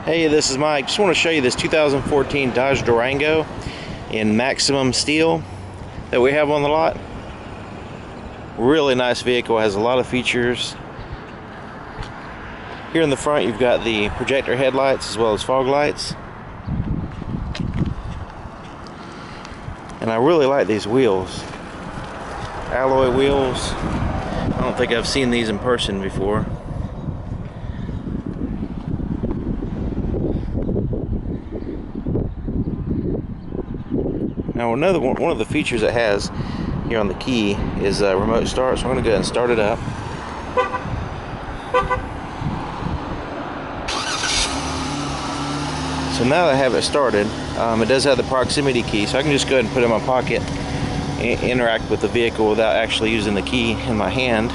Hey, this is Mike. Just want to show you this 2014 Dodge Durango in maximum steel that we have on the lot. Really nice vehicle, has a lot of features. Here in the front you've got the projector headlights as well as fog lights. And I really like these wheels. Alloy wheels. I don't think I've seen these in person before. Now one of the features it has here on the key is a remote start, so I'm going to go ahead and start it up. So now that I have it started, it does have the proximity key, so I can just go ahead and put it in my pocket and interact with the vehicle without actually using the key in my hand.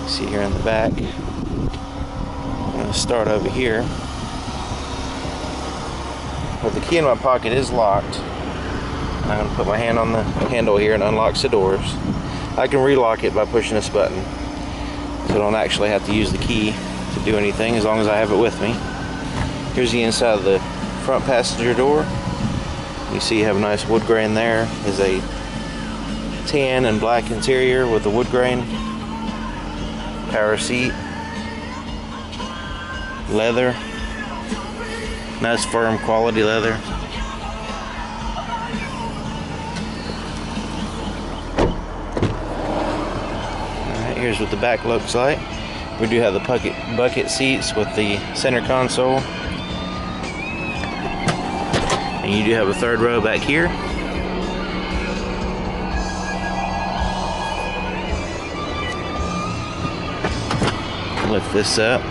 See here in the back, I'm going to start over here. But the key in my pocket is locked. I'm going to put my hand on the handle here and unlocks the doors. I can relock it by pushing this button, so I don't actually have to use the key to do anything as long as I have it with me. Here's the inside of the front passenger door. You see you have a nice wood grain there. There's a tan and black interior with the wood grain. Power seat. Leather. Nice firm quality leather. Alright, here's what the back looks like. We do have the bucket seats with the center console. And you do have a third row back here. Lift this up.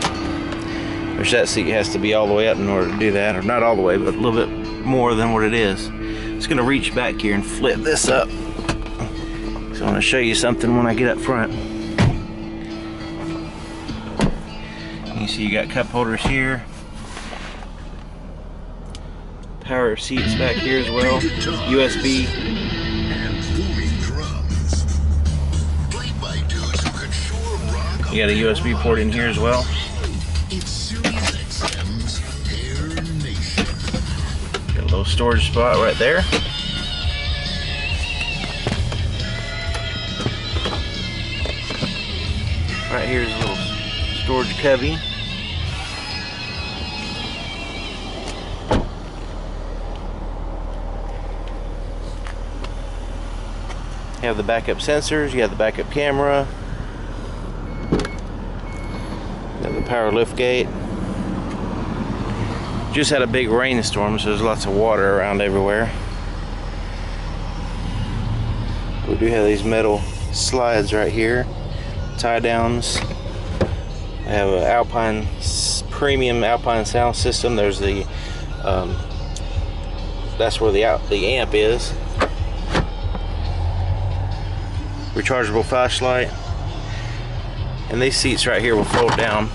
Which that seat has to be all the way up in order to do that, or not all the way, but a little bit more than what it is. It's going to reach back here and flip this up. So I want to show you something when I get up front. You see you got cup holders here. Power seats back here as well. USB. You got a USB port in here as well. Got a little storage spot right there. Right here's a little storage cubby. You have the backup sensors, you have the backup camera, you have the power lift gate. Just had a big rainstorm, so there's lots of water around everywhere. We do have these metal slides right here, tie downs. We have an Alpine premium Alpine sound system. There's the that's where the amp is. Rechargeable flashlight, and these seats right here will fold down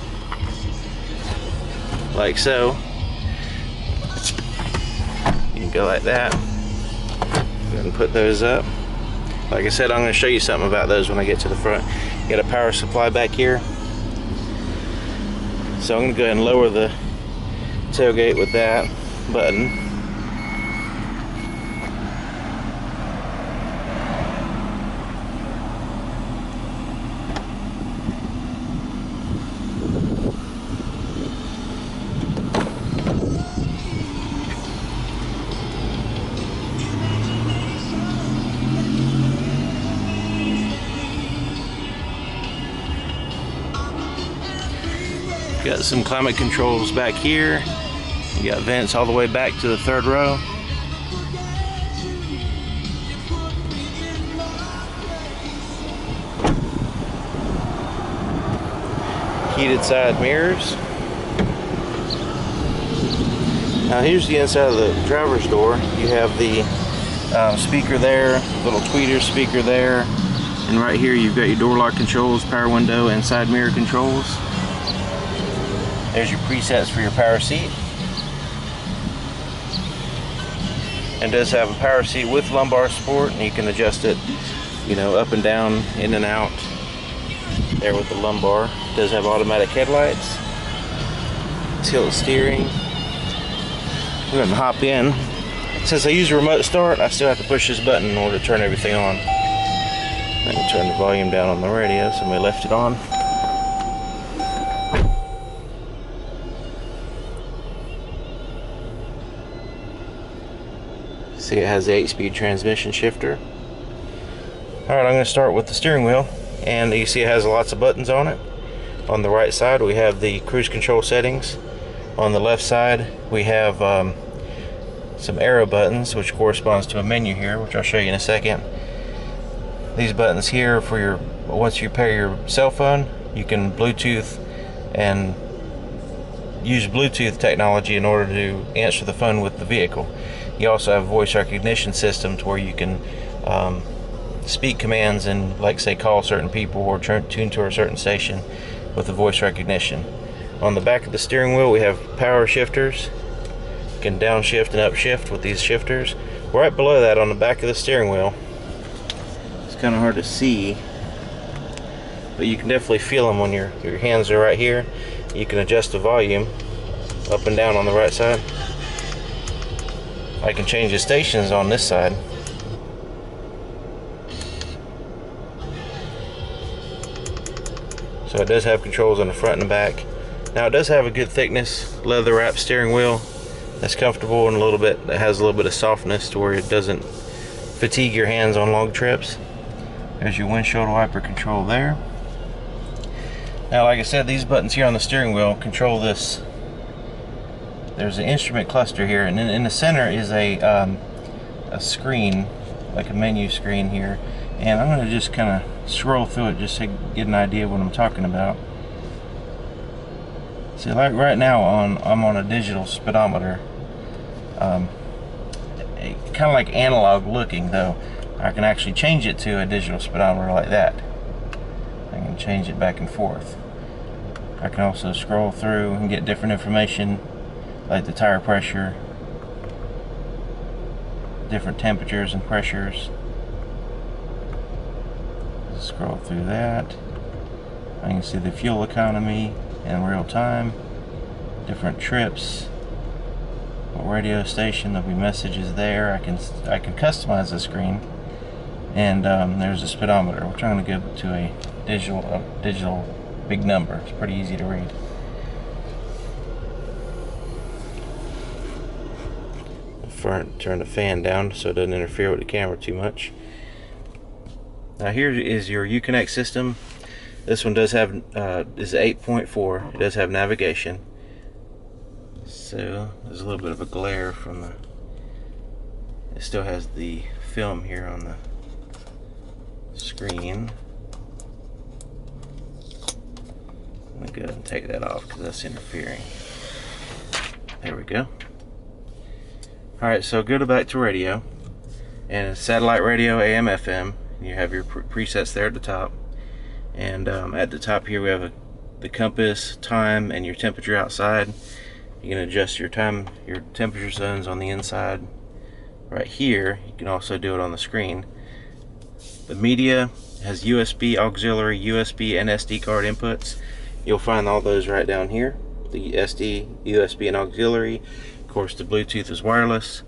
like so. You can go like that. Go ahead and put those up. Like I said, I'm going to show you something about those when I get to the front. You got a power supply back here, so I'm going to go ahead and lower the tailgate with that button. Got some climate controls back here. You got vents all the way back to the third row. Heated side mirrors. Now here's the inside of the driver's door. You have the speaker there, little tweeter speaker there, and right here you've got your door lock controls, power window, and side mirror controls. There's your presets for your power seat. It does have a power seat with lumbar support, and you can adjust it, you know, up and down, in and out. there with the lumbar. It does have automatic headlights, tilt steering. We're gonna hop in. Since I use a remote start, I still have to push this button in order to turn everything on. I can turn the volume down on the radio, so we left it on. See, it has the 8-speed transmission shifter. Alright, I'm going to start with the steering wheel, and you see it has lots of buttons on it. On the right side we have the cruise control settings. On the left side we have some arrow buttons, which corresponds to a menu here, which I'll show you in a second. These buttons here for your, once you pair your cell phone, you can Bluetooth and use Bluetooth technology in order to answer the phone with the vehicle. You also have voice recognition systems where you can speak commands and, like, say, call certain people or tune to a certain station with the voice recognition. On the back of the steering wheel we have power shifters. You can downshift and upshift with these shifters. Right below that, on the back of the steering wheel, it's kind of hard to see, but you can definitely feel them when your hands are right here. You can adjust the volume up and down on the right side. I can change the stations on this side. So it does have controls on the front and the back. Now it does have a good thickness leather wrap steering wheel that's comfortable and that has a little bit of softness to where it doesn't fatigue your hands on long trips. There's your windshield wiper control there. Now, like I said, these buttons here on the steering wheel control this. There's an instrument cluster here, and in the center is a screen, like a menu screen here. And I'm going to just kind of scroll through it just to get an idea of what I'm talking about. See, like right now I'm on a digital speedometer. Kind of like analog looking, though. I can actually change it to a digital speedometer like that. I can change it back and forth. I can also scroll through and get different information, like the tire pressure, different temperatures and pressures. Scroll through that. I can see the fuel economy in real time, different trips, what radio station, there'll be messages there. I can customize the screen, and there's a speedometer, which I'm going to give to a digital big number. It's pretty easy to read. Turn the fan down so it doesn't interfere with the camera too much. Now here is your Uconnect system. This one does have is 8.4. It does have navigation. So there's a little bit of a glare from the. It still has the film here on the screen. I'm gonna go ahead and take that off because that's interfering. There we go. Alright, so go back to radio, and it's satellite radio, AM, FM. You have your presets there at the top, and at the top here we have the compass, time, and your temperature outside. You can adjust your time, your temperature zones on the inside. Right here, you can also do it on the screen. The media has USB, auxiliary, USB, and SD card inputs. You'll find all those right down here. The SD, USB, and auxiliary. Of course, the Bluetooth is wireless.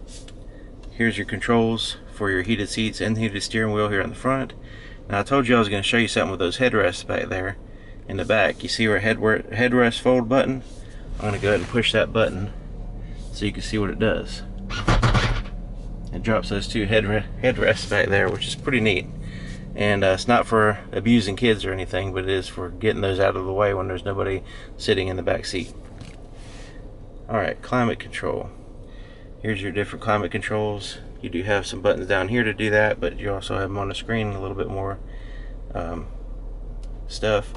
Here's your controls for your heated seats and heated steering wheel here in the front. Now, I told you I was going to show you something with those headrests back there in the back. You see our headrest fold button? I'm going to go ahead and push that button so you can see what it does. It drops those two headrests back there, which is pretty neat. And it's not for abusing kids or anything, but it is for getting those out of the way when there's nobody sitting in the back seat. Alright, climate control. Here's your different climate controls. You do have some buttons down here to do that, but you also have them on the screen, a little bit more stuff.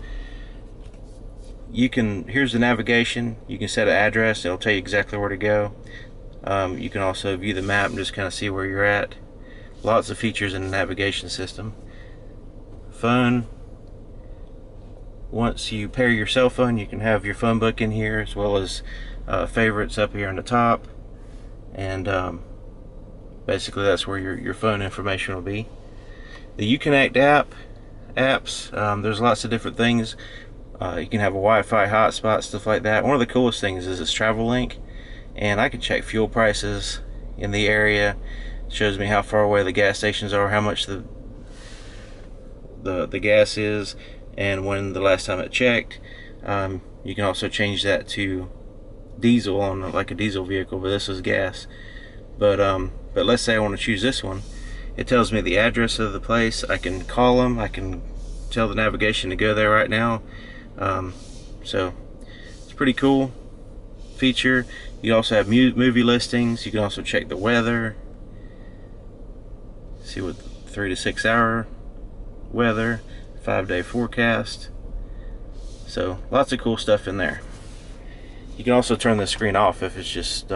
Here's the navigation. You can set an address, it'll tell you exactly where to go. You can also view the map and just kind of see where you're at. Lots of features in the navigation system. Phone. Once you pair your cell phone, you can have your phone book in here, as well as favorites up here on the top. And basically that's where your phone information will be. The Uconnect app, apps. There's lots of different things. You can have a Wi-Fi hotspot, stuff like that. One of the coolest things is it's travel link, and I can check fuel prices in the area. It shows me how far away the gas stations are, how much the gas is, and when the last time it checked. You can also change that to diesel on like a diesel vehicle, but this is gas. But let's say I want to choose this one. It tells me the address of the place. I can call them. I can tell the navigation to go there right now. So it's a pretty cool feature. You also have movie listings. You can also check the weather. See what 3 to 6 hour weather, 5-day forecast. So lots of cool stuff in there. You can also turn the screen off if it's just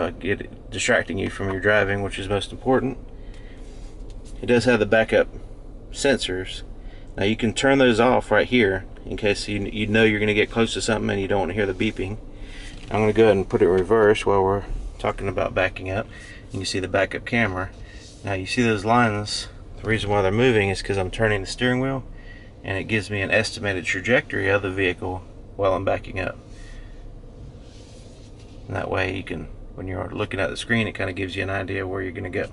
distracting you from your driving, which is most important. It does have the backup sensors. Now you can turn those off right here in case you know you're going to get close to something and you don't want to hear the beeping. I'm going to go ahead and put it in reverse while we're talking about backing up. You can see the backup camera. Now you see those lines. The reason why they're moving is because I'm turning the steering wheel, and it gives me an estimated trajectory of the vehicle while I'm backing up. And that way you can, when you're looking at the screen, it kind of gives you an idea where you're going to go.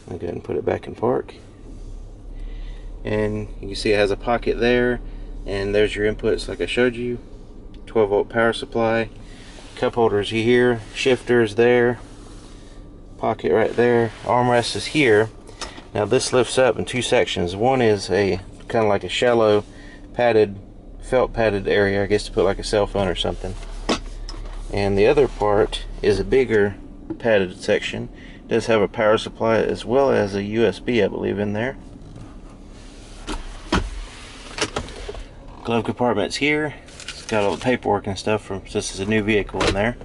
I'll go ahead and put it back in park. And you can see it has a pocket there, and there's your inputs like I showed you. 12-volt power supply, cup holders here, shifters there, pocket right there, armrest is here. Now this lifts up in 2 sections. One is a kind of like a shallow padded, felt padded area, I guess, to put like a cell phone or something. And the other part is a bigger padded section. It does have a power supply as well as a USB, I believe, in there. Glove compartment's here. It's got all the paperwork and stuff from, this is a new vehicle in there.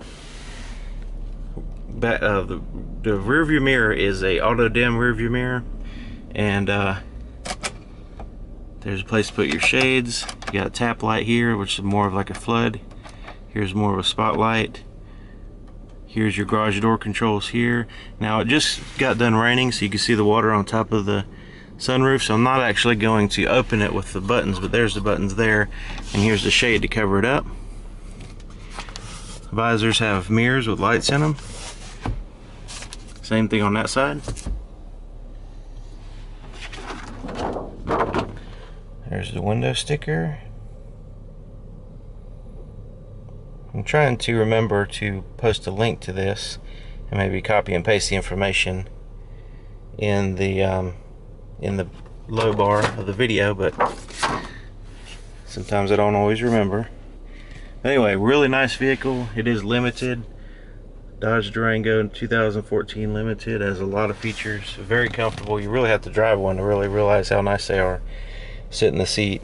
The rear view mirror is a auto dim rear view mirror, and there's a place to put your shades. You got a tap light here, which is more of like a flood. Here's more of a spotlight. Here's your garage door controls here. Now it just got done raining, so you can see the water on top of the sunroof, so I'm not actually going to open it with the buttons, but there's the buttons there, and here's the shade to cover it up. Visors have mirrors with lights in them. Same thing on that side. There's the window sticker. I'm trying to remember to post a link to this and maybe copy and paste the information in the low bar of the video, but sometimes I don't always remember. Anyway, really nice vehicle. It is limited. Dodge Durango 2014 limited, has a lot of features, very comfortable. You really have to drive one to really realize how nice they are. Sit in the seat.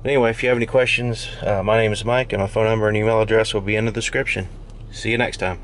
But anyway, if you have any questions, my name is Mike, and my phone number and email address will be in the description. See you next time.